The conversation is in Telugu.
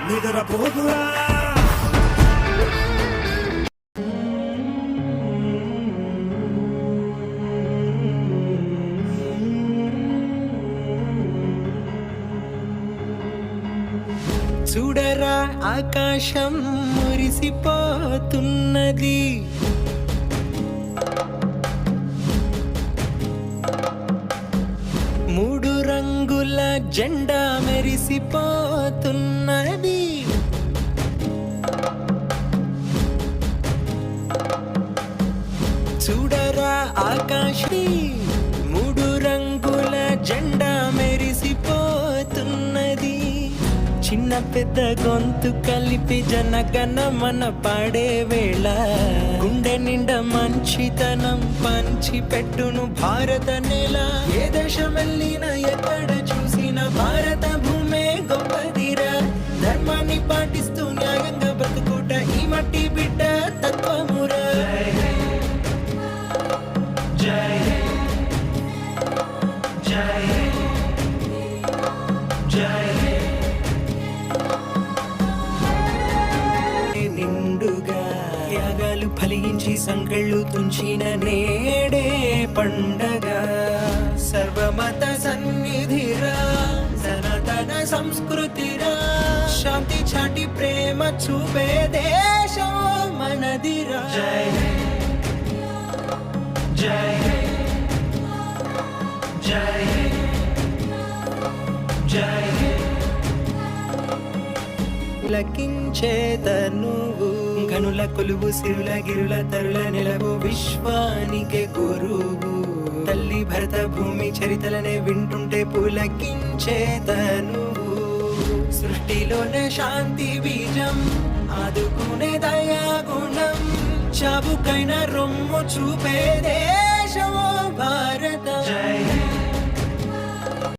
నిద్రపోదురా చూడరా ఆకాశం మురిసిపోతున్నది, మూడు రంగుల జెండా మెరిసిపోతున్నది. చూడరా ఆకాశి మూడు రంగుల జెండా మెరిసిపోతున్నది. చిన్న పెద్ద గొంతు కలిపి జనగణమన పాడే వేళ గుండె నిండా మంచితనం పంచి పెట్టును భారత నేల. ఏ దేశం వెళ్ళినా ఎక్కడ చూసిన భారత భూమే గొప్పదిరా. ధర్మాన్ని పాటిస్తూ న్యాయంగా బ్రతుకుట ఈ మట్టి బిడ్డ తత్వమురా. జై జై జై నిండుగా త్యాగాలు ఫలించి సంకెళ్ళు తుంచిన నేడే పండగ. సర్వమత సన్నిధిరా, సనాతన సంస్కృతిరా, శాంతి చాటి ప్రేమ చూపే దేశం మనదిరా. జై జై జై జై లకించేత నువ్వు గనుల కొలువు సిరుల గిరుల తరుల నిలవు విశ్వానికే గురువు. తల్లి భరత భూమి చరితలనే వింటుంటే పులకించేత నువ్వు. సృష్టిలోనే శాంతి బీజం ఆదుకునే దయా గుణం, చాబుకైన రొమ్ము చూపే దేశము